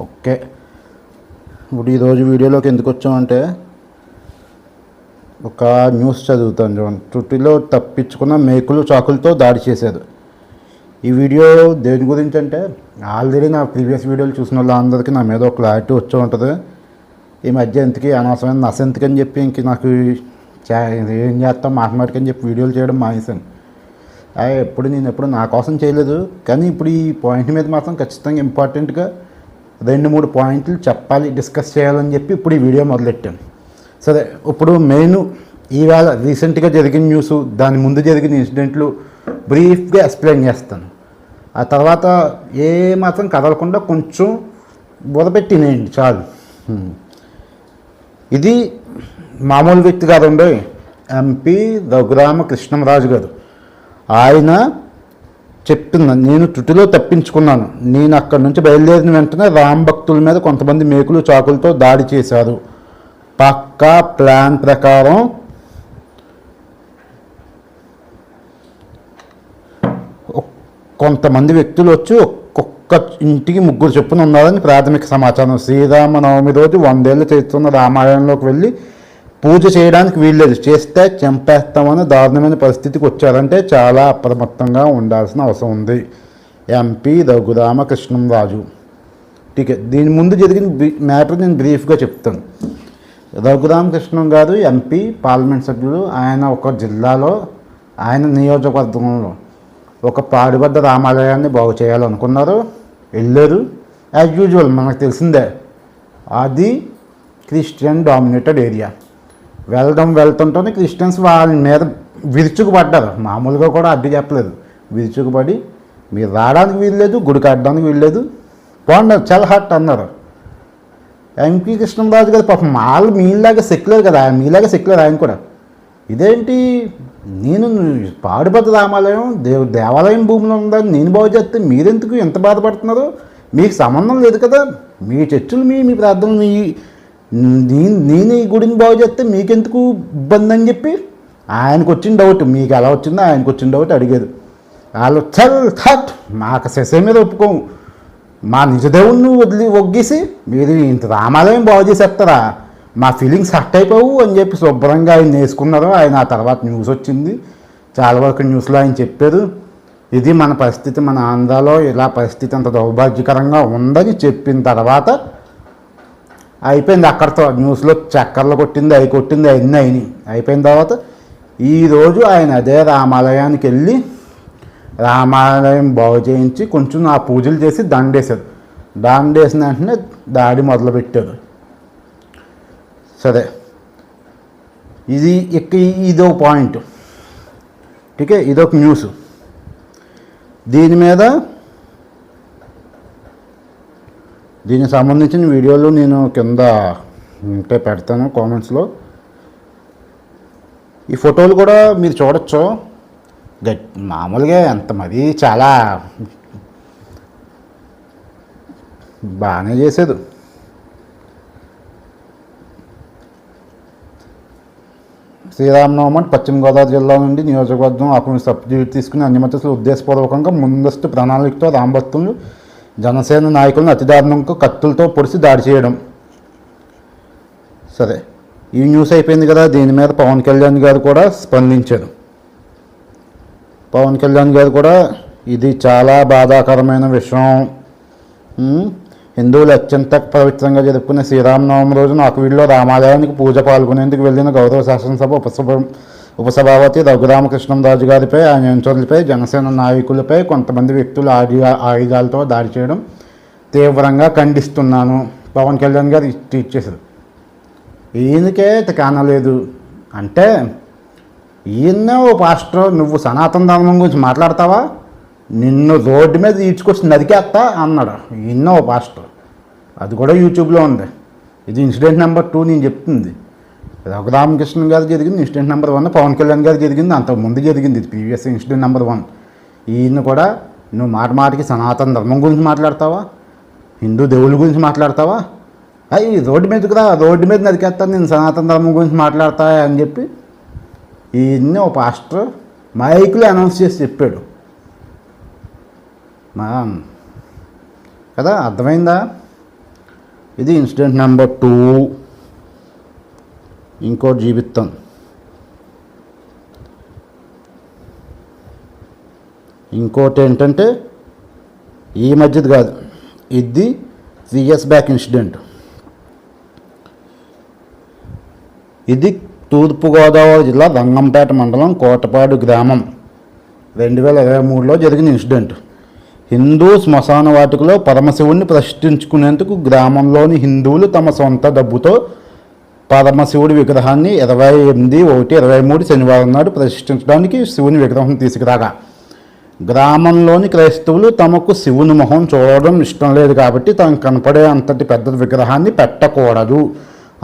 Okay, ఇప్పుడు ఈరోజు వీడియోలోకి ఎందుకు వచ్చామంటే ఒక న్యూస్ చదువుతాను చూడండి. తుటిలో తప్పించుకున్న మేకులు చాకులతో దాడి చేశారు. ఈ వీడియో దేని గురించి అంటే ఆల్రెడీ నా ప్రీవియస్ వీడియోలు చూసిన వాళ్ళందరికీ నా మీద ఒక క్లారిటీ వచ్చి ఉంటుంది. ఈ మధ్య ఎందుకు అనవసరమైన నసెందుకని చెప్పి ఇంక నాకు ఏం చేస్తాం మాటమాటికని చెప్పి వీడియోలు చేయడం మానేశాను. నేను ఎప్పుడు నా కోసం చేయలేదు, కానీ ఇప్పుడు ఈ పాయింట్ మీద మాత్రం ఖచ్చితంగా ఇంపార్టెంట్గా 2-3 పాయింట్లు చెప్పాలి, డిస్కస్ చేయాలని చెప్పి ఇప్పుడు ఈ వీడియో మొదలెట్టాను. సరే, ఇప్పుడు మెయిన్ ఈవేళ రీసెంట్గా జరిగిన న్యూస్, దాని ముందు జరిగిన ఇన్సిడెంట్లు బ్రీఫ్గా ఎక్స్ప్లెయిన్ చేస్తాను. ఆ తర్వాత ఏ మాత్రం కదలకుండా కొంచెం బుధపెట్టినేయండి చాలు. ఇది మామూలు వ్యక్తి కాదండి, ఎంపీ రఘురామ కృష్ణంరాజు గారు. ఆయన చెప్తున్నాను, నేను తుటిలో తప్పించుకున్నాను. నేను అక్కడి నుంచి బయలుదేరిన వెంటనే రామ్ భక్తుల మీద కొంతమంది మేకులు చాకులతో దాడి చేశారు. పక్కా ప్లాన్ ప్రకారం కొంతమంది వ్యక్తులు వచ్చి ఒక్కొక్క ఇంటికి 3 చొప్పున ఉన్నారని ప్రాథమిక సమాచారం. శ్రీరామనవమి రోజు 100 ఏళ్ళు చేస్తున్న రామాలయంలోకి వెళ్ళి పూజ చేయడానికి వీల్లేదు, చేస్తే చంపేస్తామని దారుణమైన పరిస్థితికి వచ్చారంటే చాలా అప్రమత్తంగా ఉండాల్సిన అవసరం ఉంది. ఎంపీ రఘురామ కృష్ణంరాజు. టీకే, దీని ముందు జరిగిన మ్యాటర్ నేను బ్రీఫ్గా చెప్తాను. రఘురామ కృష్ణం గారు ఎంపీ, పార్లమెంట్ సభ్యులు. ఆయన ఒక జిల్లాలో, ఆయన నియోజకవర్గంలో ఒక పాడుబడ్డ రామాలయాన్ని బాగు చేయాలనుకున్నారు. వెళ్ళారు. యాజ్ యూజువల్ మనకు తెలిసిందే, అది క్రిస్టియన్ డామినేటెడ్ ఏరియా. వెళ్తుంటేనే క్రిస్టియన్స్ వాళ్ళ మీద విరుచుకుపడ్డారు. మామూలుగా కూడా అడ్డు చెప్పలేదు, విరుచుకుపడి మీరు రావడానికి వీల్లేదు, గుడికి ఆడడానికి వీల్లేదు, బాగున్నారు, చాలా హాట్ అన్నారు. ఎంపీ కృష్ణంరాజు గారు పాపం వాళ్ళు మీలాగా సెక్యులర్ కదా, మీలాగా సెక్యులర్ ఆయన కూడా. ఇదేంటి, నేను పాడుబడ్డ రామాలయం దేవాలయం భూమిలో ఉందని నేను బాగు చేస్తే మీరెందుకు ఎంత బాధపడుతున్నారు? మీకు సంబంధం లేదు కదా, మీ చర్చలు మీ ప్రార్థనలు నేను ఈ గుడిని బాగు చేస్తే మీకెందుకు ఇబ్బంది అని చెప్పి ఆయనకు వచ్చిన డౌట్, మీకు ఎలా వచ్చిందో ఆయనకు వచ్చిన డౌట్ అడిగారు. వాళ్ళు థట్ మాకు శశ మీద ఒప్పుకోము, మా నిజదేవుణ్ణి ఒగ్గేసి మీరు ఇంత రామాలయం బాగు చేసేస్తారా, మా ఫీలింగ్స్ హర్ట్ అయిపోవు అని చెప్పి శుభ్రంగా ఆయన వేసుకున్నారు. ఆయన ఆ తర్వాత న్యూస్ వచ్చింది, చాలా వరకు న్యూస్లో ఆయన చెప్పారు, ఇది మన పరిస్థితి, మన ఆంధ్రాలో ఇలా పరిస్థితి అంత దౌర్భాగ్యకరంగా ఉందని చెప్పిన తర్వాత అయిపోయింది. అక్కడితో న్యూస్లో చక్కర్లు కొట్టింది, అన్నీ అయిపోయిన తర్వాత ఈరోజు ఆయన అదే రామాలయానికి వెళ్ళి రామాలయం బాగు చేయించి కొంచెం ఆ పూజలు చేసి దండేశారు. దండేసిన వెంటనే దాడి మొదలుపెట్టారు. సరే, ఇదొక పాయింట్. ఓకే, ఇదొక న్యూస్. దీనికి సంబంధించిన వీడియోలు నేను కింద ఉంటే పెడతాను కామెంట్స్లో. ఈ ఫోటోలు కూడా మీరు చూడొచ్చు. మామూలుగా ఎంత మరీ చాలా బాగానే చేసేది. శ్రీరామనవమి పశ్చిమ గోదావరి జిల్లా నుండి నియోజకవర్గం అప్పుడు సబ్సిడీ తీసుకుని అన్ని మద్దతులు ఉద్దేశపూర్వకంగా ముందస్తు ప్రణాళికతో రామభక్తులు జనసేన నాయకులను అతి దారుణంగా కత్తులతో పొడిచి దాడి చేయడం. సరే, ఈ న్యూస్ అయిపోయింది కదా, దీని మీద పవన్ కళ్యాణ్ గారు కూడా స్పందించారు. పవన్ కళ్యాణ్ గారు కూడా ఇది చాలా బాధాకరమైన విషయం, హిందువులు అత్యంత పవిత్రంగా జరుపుకునే శ్రీరామనవమి రోజు నాకు వీళ్ళలో రామాలయానికి పూజ పాల్గొనేందుకు వెళ్ళిన గౌరవ శాసనసభ ఉపసభాపతి రఘురామకృష్ణంరాజు గారిపై, ఆయన అనుచరులపై, జనసేన నాయకులపై కొంతమంది వ్యక్తులు ఆయుధాలతో దాడి చేయడం తీవ్రంగా ఖండిస్తున్నాను. పవన్ కళ్యాణ్ గారు ట్వీట్ చేశారు. ఈయనకే కానలేదు అంటే, ఈయన్నే ఓ పాస్టర్, నువ్వు సనాతన ధర్మం గురించి మాట్లాడతావా, నిన్ను రోడ్డు మీద ఈడ్చుకొచ్చి నరికేస్తా అన్నాడు. ఈయన ఓ పాస్టర్, అది కూడా యూట్యూబ్లో ఉంది. ఇది ఇన్సిడెంట్ నెంబర్ 2 నేను చెప్తుంది. రఘురామకృష్ణ గారు జరిగింది ఇన్సిడెంట్ నెంబర్ 1, పవన్ కళ్యాణ్ గారు జరిగింది అంతకుముందు జరిగింది, ఇది ప్రీవియస్ ఇన్సిడెంట్ నెంబర్ 1. ఈయన కూడా నువ్వు మాటికి సనాతన ధర్మం గురించి మాట్లాడతావా, హిందూ దేవుళ్ళ గురించి మాట్లాడతావా, అయ్యి రోడ్డు మీదకి రా, రోడ్డు మీద నరికేస్తాను, నేను సనాతన ధర్మం గురించి మాట్లాడతా అని చెప్పి ఈయన్ని ఓ పాస్టర్ మైకులో అనౌన్స్ చేసి చెప్పాడు. కదా, అర్థమైందా? ఇది ఇన్సిడెంట్ నెంబర్ 2. ఇంకోటి జీవితం. ఇంకోటి ఏంటంటే ఈ మధ్యది కాదు, ఇది 3 years బ్యాక్ ఇన్సిడెంట్. ఇది తూర్పుగోదావరి జిల్లా రంగంపేట మండలం కోటపాడు గ్రామం 2023లో జరిగిన ఇన్సిడెంట్. హిందూ శ్మశాన వాటికలో పరమశివుడిని ప్రతిష్ఠించుకునేందుకు గ్రామంలోని హిందువులు తమ సొంత డబ్బుతో పరమశివుడి విగ్రహాన్ని 28/1/23 శనివారం నాడు ప్రతిష్ఠించడానికి శివుని విగ్రహం తీసుకురాగా గ్రామంలోని క్రైస్తవులు తమకు శివుని మొహం చూడడం ఇష్టం లేదు కాబట్టి తనకు కనపడే అంతటి పెద్ద విగ్రహాన్ని పెట్టకూడదు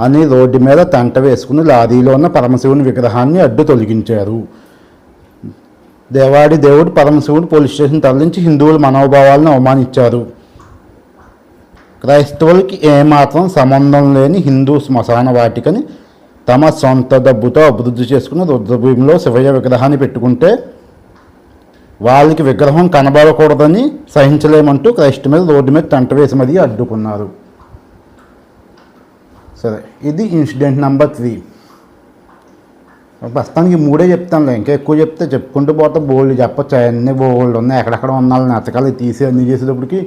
అని రోడ్డు మీద తంట వేసుకుని లారీలో ఉన్న పరమశివుని విగ్రహాన్ని అడ్డు తొలగించారు. దేవాడి దేవుడు పరమశివుడు పోలీస్ స్టేషన్ తరలించి హిందువుల మనోభావాలను అవమానించారు. క్రైస్తవులకి ఏమాత్రం సంబంధం లేని హిందూ శ్మశాన వాటికని తమ సొంత డబ్బుతో అభివృద్ధి చేసుకున్న రుద్రభూమిలో శివయ్య విగ్రహాన్ని పెట్టుకుంటే వాళ్ళకి విగ్రహం కనబడకూడదని సహించలేమంటూ క్రైస్తవ మీద రోడ్డు మీద తంట వేసి మరీ అడ్డుకున్నారు. సరే, ఇది ఇన్సిడెంట్ నెంబర్ 3. ప్రస్తుతానికి 3 చెప్తానులే, ఇంకా ఎక్కువ చెప్తే చెప్పుకుంటూ పోతే బోల్డ్ చెప్పచ్చు. అవన్నీ బోల్డ్ ఉన్నాయి, ఎక్కడెక్కడ ఉన్నాళ్ళు నచ్చకాలు తీసి అన్నీ చేసేటప్పటికి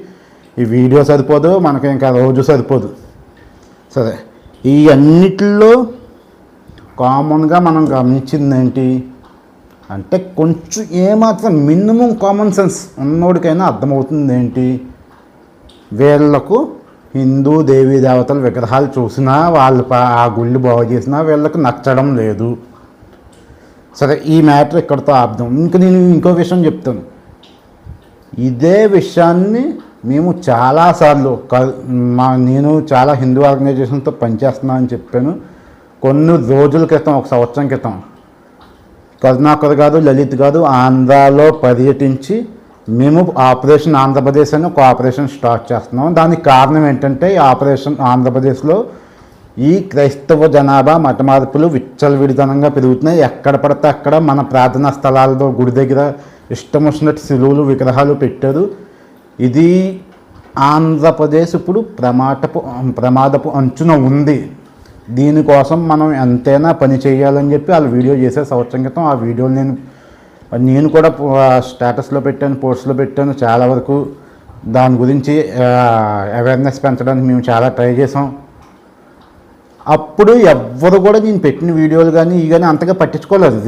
ఈ వీడియో సరిపోదు, మనకి ఇంకా రోజు సరిపోదు. సరే, ఈ అన్నిటిలో కామన్గా మనం గమనించింది ఏంటి అంటే, కొంచెం ఏమాత్రం మినిమం కామన్ సెన్స్ ఉన్నోడికైనా అర్థమవుతుంది ఏంటి, వీళ్ళకు హిందూ దేవీ దేవతల విగ్రహాలు చూసినా వాళ్ళు ఆ గుళ్ళు బాగు చేసినా వీళ్ళకి నచ్చడం లేదు. సరే, ఈ మ్యాటర్ ఇక్కడితో ఆపుదాం. నేను ఇంకో విషయం చెప్తాను. ఇదే విషయాన్ని మేము చాలాసార్లు నేను చాలా హిందూ ఆర్గనైజేషన్తో పనిచేస్తున్నా అని చెప్పాను. కొన్ని రోజుల క్రితం, 1 సంవత్సరం క్రితం కరుణాకర్ గారు, లలిత్ గారు ఆంధ్రాలో పర్యటించి మేము ఆపరేషన్ ఆంధ్రప్రదేశ్ అని ఒక ఆపరేషన్ స్టార్ట్ చేస్తున్నాం. దానికి కారణం ఏంటంటే, ఈ ఆపరేషన్ ఆంధ్రప్రదేశ్లో ఈ క్రైస్తవ జనాభా మత మార్పులు విచ్చలవిడితనంగా పెరుగుతున్నాయి. ఎక్కడ పడితే అక్కడ మన ప్రార్థనా స్థలాలతో గుడి దగ్గర ఇష్టం వచ్చినట్టు శిలువులు విగ్రహాలు పెట్టారు. ఇది ఆంధ్రప్రదేశ్ ఇప్పుడు ప్రమాదపు అంచున ఉంది. దీనికోసం మనం ఎంతైనా పని చేయాలని చెప్పి వాళ్ళు వీడియో చేసే సంవత్సరం క్రితం. ఆ వీడియోలు నేను కూడా స్టేటస్లో పెట్టాను, పోస్ట్లో పెట్టాను. చాలా వరకు దాని గురించి అవేర్నెస్ పెంచడానికి మేము చాలా ట్రై చేసాం. అప్పుడు ఎవ్వరు కూడా నేను పెట్టిన వీడియోలు కానీ ఇవి కానీ అంతగా పట్టించుకోలేదు.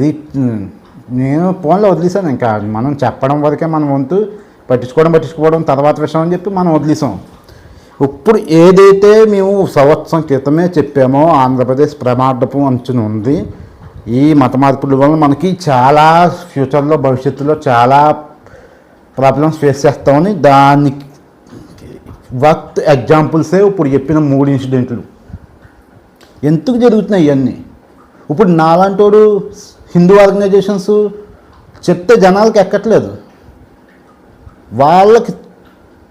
నేను ఫోన్లో వదిలేసాను. ఇంకా మనం చెప్పడం వరకే మన వంతు, పట్టించుకోవడం తర్వాత విషయం అని చెప్పి మనం వదిలేసాం. ఇప్పుడు ఏదైతే మేము సంవత్సరం క్రితమే చెప్పామో ఆంధ్రప్రదేశ్ ప్రమాదపు అంచున ఉంది, ఈ మత మార్పుల వల్ల మనకి చాలా ఫ్యూచర్లో భవిష్యత్తులో చాలా ప్రాబ్లమ్స్ ఫేస్ చేస్తామని దానికి వర్త్ ఎగ్జాంపుల్సే ఇప్పుడు చెప్పిన 3 ఇన్సిడెంట్లు. ఎందుకు జరుగుతున్నాయి ఇవన్నీ? ఇప్పుడు నాలాంటోడు హిందూ ఆర్గనైజేషన్స్ చెప్తే జనాలకు ఎక్కట్లేదు.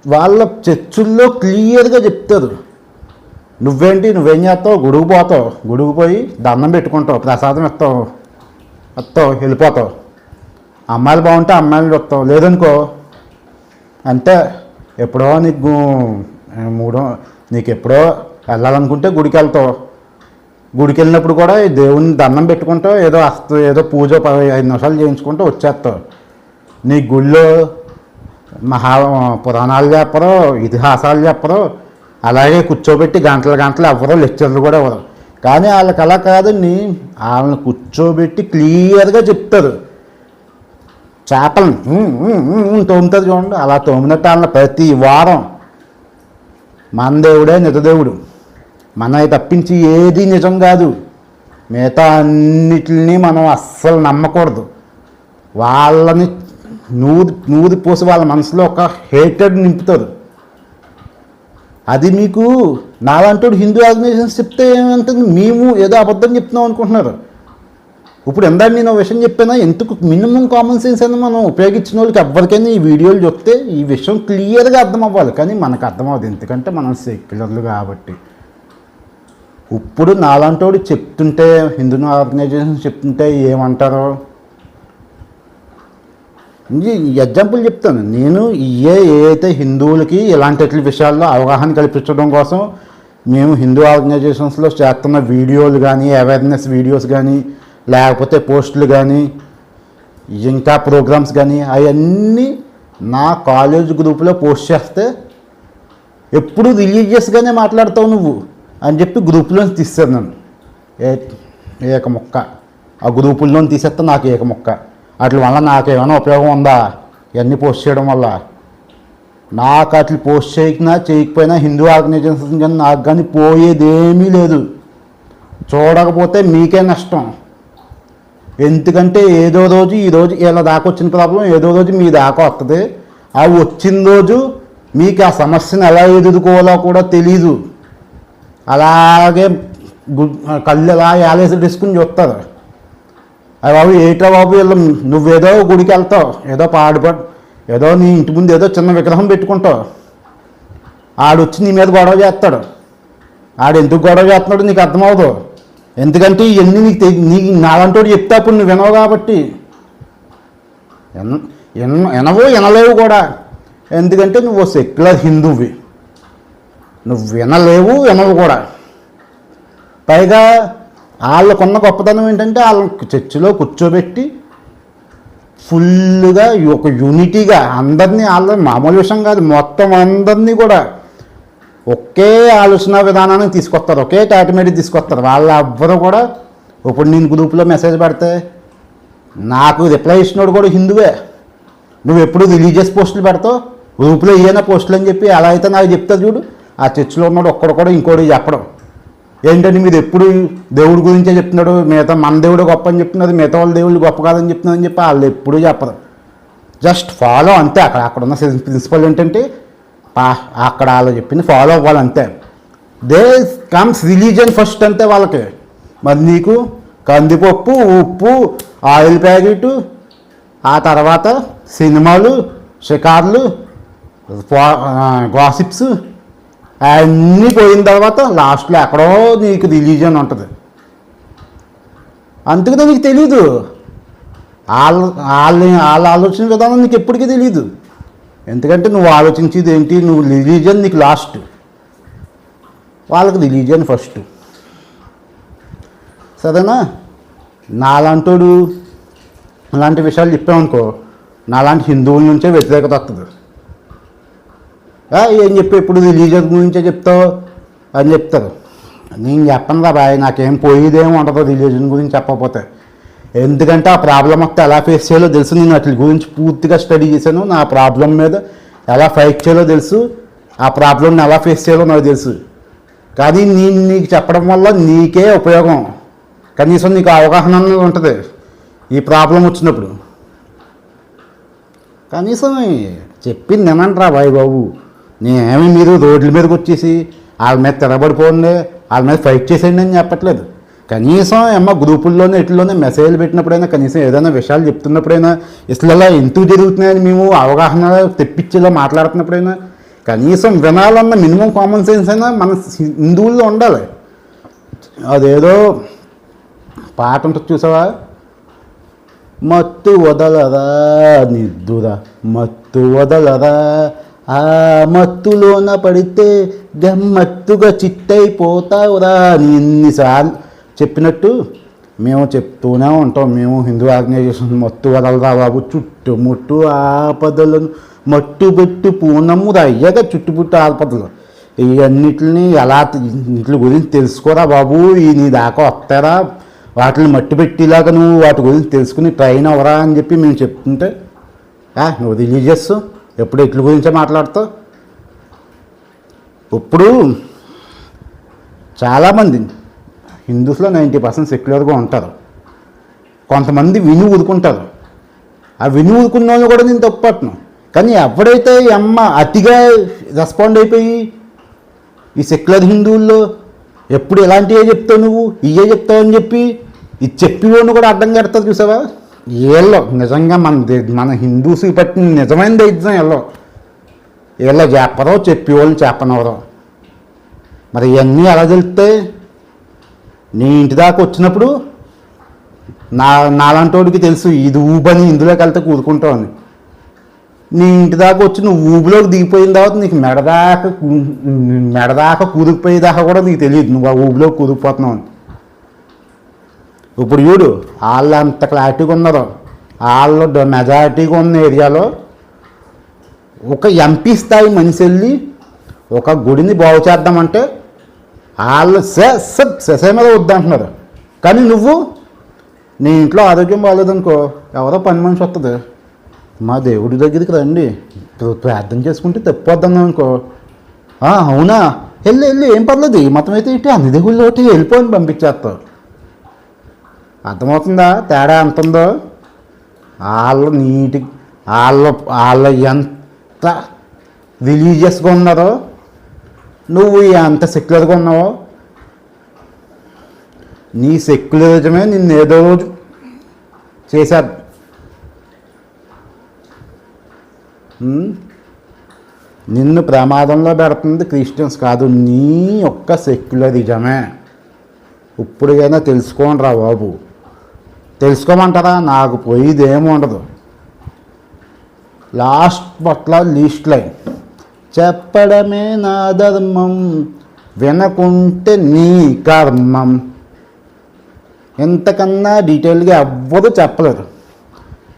వాళ్ళ చర్చుల్లో క్లియర్గా చెప్తారు, నువ్వేం చేస్తావు, గుడికి పోతావు, గుడికి పోయి దండం పెట్టుకుంటావు, ప్రసాదం వస్తావు, వెళ్ళిపోతావు. అమ్మాయిలు బాగుంటే అమ్మాయిలు వస్తావు, లేదనుకో అంటే ఎప్పుడో నీకు ఎప్పుడో వెళ్ళాలనుకుంటే గుడికి వెళ్తావు. గుడికి వెళ్ళినప్పుడు కూడా దేవుని దండం పెట్టుకుంటావు, ఏదో పూజ 5 నిమిషాలు చేయించుకుంటూ వచ్చేస్తావు. నీ గుళ్ళో పురాణాలు చెప్పరు, ఇతిహాసాలు చెప్పరు, అలాగే కూర్చోబెట్టి గంటలు ఎవరో లెక్చర్లు కూడా ఎవరు. కానీ వాళ్ళకి అలా కాదండి, వాళ్ళని కూర్చోబెట్టి క్లియర్గా చెప్తారు. చేపలను తోముతారు చూడండి, అలా తోమినట్టు వాళ్ళని ప్రతి వారం మన దేవుడే నిజదేవుడు, మనవి తప్పించి ఏది నిజం కాదు, మిగతా అన్నిటిని మనం అస్సలు నమ్మకూడదు. వాళ్ళని నూరి పోసి వాళ్ళ మనసులో ఒక హేటెడ్ నింపుతారు. అది మీకు నాలాంటి హిందూ ఆర్గనైజేషన్స్ చెప్తే ఏమంటుంది, మేము ఏదో అబద్ధం చెప్తున్నాం అనుకుంటున్నారు. ఇప్పుడు ఎందాక నేను విషయం చెప్పానా, ఎందుకు మినిమం కామన్ సెన్స్ అని మనం ఉపయోగించిన వాళ్ళకి ఎవరికైనా ఈ వీడియోలు చెప్తే ఈ విషయం క్లియర్గా అర్థం అవ్వాలి. కానీ మనకు అర్థం అవ్వదు, ఎందుకంటే మనం సెక్యులర్లు కాబట్టి. ఇప్పుడు నాలాంటి చెప్తుంటే, హిందూ ఆర్గనైజేషన్ చెప్తుంటే ఏమంటారో, ఎగ్జాంపుల్ చెప్తాను. నేను ఏదైతే హిందువులకి ఇలాంటి విషయాల్లో అవగాహన కల్పించడం కోసం మేము హిందూ ఆర్గనైజేషన్స్లో చేస్తున్న వీడియోలు కానీ, అవేర్నెస్ వీడియోస్ కానీ, లేకపోతే పోస్టులు కానీ, ఇంకా ప్రోగ్రామ్స్ కానీ అవన్నీ నా కాలేజ్ గ్రూప్లో పోస్ట్ చేస్తే ఎప్పుడు రిలీజియస్గానే మాట్లాడతావు నువ్వు అని చెప్పి గ్రూపులోని తీస్తాను నన్ను. ఏక మొక్క ఆ గ్రూపుల్లోని తీసేస్తే నాకు ఏక మొక్క. వాటి వల్ల నాకేమైనా ఉపయోగం ఉందా ఇవన్నీ పోస్ట్ చేయడం వల్ల? నాకు అట్లా పోస్ట్ చేయకపోయినా హిందూ ఆర్గనైజేషన్ కానీ నాకు కానీ పోయేదేమీ లేదు. చూడకపోతే మీకే నష్టం. ఎందుకంటే ఏదో రోజు ఈరోజు ఇలా దాకా వచ్చిన ప్రాబ్లం ఏదో రోజు మీ దాకా వస్తుంది. అవి వచ్చిన రోజు మీకు ఆ సమస్యను ఎలా ఎదుర్కోవాలో కూడా తెలీదు. అలాగే కళ్ళు ఎలా ఏలేసి తీసుకుని చూస్తారు. అది బాబు ఏటో బాబు వీళ్ళు నువ్వేదో గుడికి వెళ్తావు, ఏదో నీ ఇంటి ముందు ఏదో చిన్న విగ్రహం పెట్టుకుంటావు, ఆడొచ్చి నీ మీద గొడవ చేస్తాడు. ఆడు ఎందుకు గొడవ చేస్తున్నాడు నీకు అర్థమవుదు. ఎందుకంటే ఇవన్నీ నీకు నాలంటోడు చెప్తే అప్పుడు నువ్వు వినవు కాబట్టి. వినలేవు కూడా. ఎందుకంటే నువ్వు సెక్యులర్ హిందువువి, నువ్వు వినవు కూడా. పైగా వాళ్ళకున్న గొప్పతనం ఏంటంటే వాళ్ళని చర్చిలో కూర్చోబెట్టి ఫుల్గా ఒక యూనిటీగా అందరినీ, వాళ్ళ మామూలు విషయం కాదు, మొత్తం అందరినీ కూడా ఒకే ఆలోచన విధానాన్ని తీసుకొస్తారు, ఒకే టాటిమేటిక్ తీసుకొస్తారు. వాళ్ళ ఎవ్వరు కూడా ఇప్పుడు నేను గ్రూప్లో మెసేజ్ పెడితే నాకు రిప్లై ఇచ్చినోడు కూడా హిందువే. నువ్వు ఎప్పుడు రిలీజియస్ పోస్టులు పెడతావు, గ్రూప్లో ఏమైనా పోస్టులు అని చెప్పి అలా అయితే నాకు చెప్తా చూడు. ఆ చర్చిలో ఉన్నాడు ఒక్కడు కూడా ఇంకోటి చెప్పడం ఏంటంటే మీరు ఎప్పుడు దేవుడి గురించే చెప్తున్నాడు, మిగతా మన దేవుడు గొప్ప అని చెప్తున్నది, మిగతా వాళ్ళ దేవుళ్ళు గొప్ప కాదని చెప్తున్నారని చెప్పి వాళ్ళు ఎప్పుడూ చెప్పరు. జస్ట్ ఫాలో అంతే. అక్కడ ఉన్న ప్రిన్సిపల్ ఏంటంటే అక్కడ వాళ్ళు చెప్పింది ఫాలో అవ్వాలంతే. దే కమ్స్ రిలీజియన్ ఫస్ట్ అంతే వాళ్ళకి. మరి నీకు కందిపప్పు, ఉప్పు, ఆయిల్ ప్యాకెట్, ఆ తర్వాత సినిమాలు, షికార్లు, గాసిప్స్ అన్నీ పోయిన తర్వాత లాస్ట్లో ఎక్కడో నీకు రిలీజియన్ ఉంటుంది. అందుకనే నీకు తెలీదు. వాళ్ళ ఆలోచన విధానం నీకు ఎప్పటికీ తెలీదు. ఎందుకంటే నువ్వు ఆలోచించేది ఏంటి, నువ్వు రిలీజియన్ నీకు లాస్ట్, వాళ్ళకి రిలీజియన్ ఫస్ట్. సరేనా? నాలాంటోడు అలాంటి విషయాలు చెప్పామనుకో, నాలాంటి హిందువుల నుంచే వ్యతిరేకత వస్తుంది. ఏం చెప్పి ఎప్పుడు రిలీజియన్ గురించే చెప్తావు అని చెప్తారు. నేను చెప్పను రా బాయ్, నాకేం పోయేదేమో ఉండదు రిలీజియన్ గురించి చెప్పకపోతే. ఎందుకంటే ఆ ప్రాబ్లం మొత్తం ఎలా ఫేస్ చేయాలో తెలుసు. నేను వాటి గురించి పూర్తిగా స్టడీ చేశాను. నా ప్రాబ్లం మీద ఎలా ఫైట్ చేయాలో తెలుసు, ఆ ప్రాబ్లంని ఎలా ఫేస్ చేయాలో నాకు తెలుసు. కానీ నేను నీకు చెప్పడం వల్ల నీకే ఉపయోగం. కనీసం నీకు అవగాహన అనేది ఉంటుంది ఈ ప్రాబ్లం వచ్చినప్పుడు. కనీసం చెప్పింది వినండిరా బాబు. నేనేమి మీరు రోడ్ల మీదకి వచ్చేసి వాళ్ళ మీద తిరగబడిపోండి, వాళ్ళ మీద ఫైట్ చేసేయండి అని చెప్పట్లేదు. కనీసం గ్రూపుల్లోనే ఇట్లలోనే మెసేజ్లు పెట్టినప్పుడైనా, కనీసం ఏదైనా విషయాలు చెప్తున్నప్పుడైనా, ఇట్లా ఎందుకు జరుగుతున్నాయని మేము అవగాహన తెప్పించేలా మాట్లాడుతున్నప్పుడైనా కనీసం వినాలన్న మినిమం కామన్ సెన్స్ అయినా మన హిందువుల్లో ఉండాలి. అదేదో పాట ఉంటుంది చూసావా, మత్తు వదలరా నిద్దురా మత్తు వదలరా, ఆ మత్తులోన పడితే గమ్మత్తుగా చిట్టయిపోతావురా అని ఎన్నిసార్లు చెప్పినట్టు మేము చెప్తూనే ఉంటాం. మేము హిందూ ఆర్గనైజేషన్ మత్తు వదలరా బాబు, చుట్టుముట్టు ఆపదలను మట్టుబెట్టు పూనము అయ్యాక చుట్టుముట్టు ఆపదలు ఇవన్నిటిని ఎలా ఇంటి గురించి తెలుసుకోరా బాబు, ఈ నీ దాకా వస్తారా, వాటిని మట్టి పెట్టేలాగా నువ్వు వాటి గురించి తెలుసుకుని ట్రైన్ అవ్వరా అని చెప్పి మేము చెప్తుంటే నువ్వు రిలీజియస్ ఎప్పుడు ఇట్ల గురించే మాట్లాడతావు. ఇప్పుడు చాలామంది హిందూస్లో 90% సెక్యులర్గా ఉంటారు. కొంతమంది విని ఊరుకుంటారు. ఆ విని ఊరుకున్న వాళ్ళు కూడా నేను తప్పుపట్టను. కానీ ఎవడైతే అతిగా రెస్పాండ్ అయిపోయి ఈ సెక్యులర్ హిందువుల్లో ఎప్పుడు ఎలాంటివే చెప్తావు నువ్వు, ఇవే చెప్తావు అని చెప్పి ఇది చెప్పివాడిని కూడా అడ్డం కడతారు చూసావా. వీళ్ళు నిజంగా మన హిందూస్కి పట్టిన నిజమైన దైత్యం వీళ్ళు చెప్పరో చెప్పేవాళ్ళు చెప్పనవరో. మరి ఇవన్నీ ఎలా తెలుస్తాయి? నీ ఇంటి దాకా వచ్చినప్పుడు నాలాంటోడికి తెలుసు ఇది ఊబని ఇందులోకి వెళ్తే కూరుకుంటామని. నీ ఇంటి దాకా వచ్చి నువ్వు ఊబిలోకి దిగిపోయిన తర్వాత నీకు మెడదాకా కూరుకుపోయేదాకా కూడా నీకు తెలియదు నువ్వు ఆ ఊబిలోకి కూరుకుపోతున్నావు అని. ఇప్పుడు చూడు వాళ్ళు అంత క్లారిటీగా ఉన్నారు, వాళ్ళు మెజారిటీగా ఉన్న ఏరియాలో ఒక ఎంపీ స్థాయి మనిషి వెళ్ళి ఒక గుడిని బాగు చేద్దామంటే వాళ్ళు సెసే మీద వద్దంటున్నారు. కానీ నువ్వు నీ ఇంట్లో ఆరోగ్యం బాగాలేదనుకో, ఎవరో పని మనిషి వస్తుంది, మా దేవుడి దగ్గరికి రండి ప్రార్థన చేసుకుంటే తప్పిపోద్దాం అనుకో, అవునా వెళ్ళి ఏం పర్లేదు మొత్తం అయితే ఇటు అన్ని దేవుళ్ళు ఒకటి వెళ్ళిపోయి పంపించేస్తావు. అర్థమవుతుందా తేడా ఎంత ఉందో? వాళ్ళు నీటి వాళ్ళు ఎంత రిలీజియస్గా ఉన్నారో, నువ్వు ఎంత సెక్యులర్గా ఉన్నావో. నీ సెక్యులరిజమే నిన్ను ఏదో రోజు చేశారు. నిన్ను ప్రమాదంలో పెడుతుంది క్రిస్టియన్స్ కాదు, నీ యొక్క సెక్యులరిజమే. ఇప్పుడుకైనా తెలుసుకోండి రా బాబు. తెలుసుకోమంటారా? నాకు పోయిదేమీ ఉండదు. లాస్ట్ పట్ల లీస్ట్ లైన్ చెప్పడమే నా ధర్మం, వినకుంటే నీ కర్మం. ఎంతకన్నా డీటెయిల్గా ఎవ్వరూ చెప్పలేరు.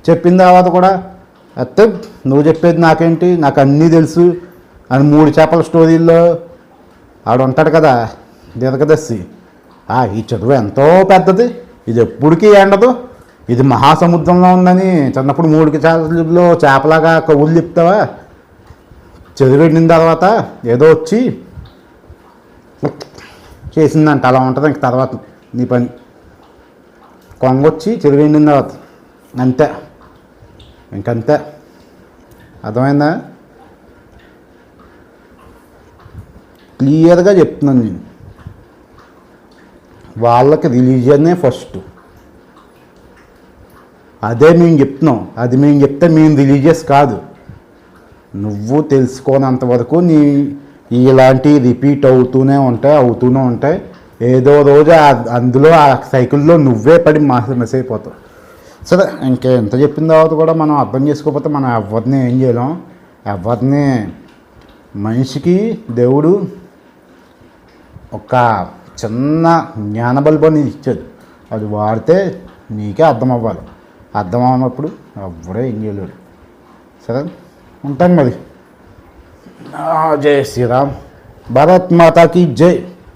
చెప్పిన తర్వాత కూడా అయితే నువ్వు చెప్పేది నాకేంటి, నాకు అన్నీ తెలుసు అని 3 చేపల స్టోరీల్లో ఆడు ఉంటాడు కదా దీర్ఘదర్శి. ఈ చదువు ఎంతో పెద్దది, ఇది ఎప్పటికీ ఎండదు, ఇది మహాసముద్రంలో ఉందని చిన్నప్పుడు 3 చేపల్లో చేపలాగా కవులు చెప్తావా? చదివిన తర్వాత ఏదో వచ్చి చేసిందంట, అలా ఉంటుంది ఇంక తర్వాత నీ పని. కొంగొచ్చి చదివిన తర్వాత అంతే, ఇంకంతే. అర్థమైందా? క్లియర్గా చెప్తున్నాను నేను. వాళ్ళకి రిలీజియన్నే ఫస్ట్, అదే మేము చెప్తున్నాం. అది మేము చెప్తే మేము రిలీజియస్ కాదు. నువ్వు తెలుసుకోనంత వరకు ఇలాంటివి రిపీట్ అవుతూనే ఉంటాయి. ఏదో రోజు అందులో ఆ సైకిల్లో నువ్వే పడి మిస్ అయిపోతావు. సరే, ఎంత చెప్పిన తర్వాత కూడా మనం అర్థం చేసుకోకపోతే మనం ఎవరిని ఏం చేయలేం. ఎవరిని మనిషికి దేవుడు ఒక చిన్న జ్ఞానబల్బని ఇచ్చాడు, అది వాడితే నీకే అర్థం అవ్వాలి. అర్థం అవ్వనప్పుడు ఎవడే ఏం చేయలేడు. సరే, ఉంటాను మరి. జై శ్రీరామ్. భారత్ మాతాకి జై.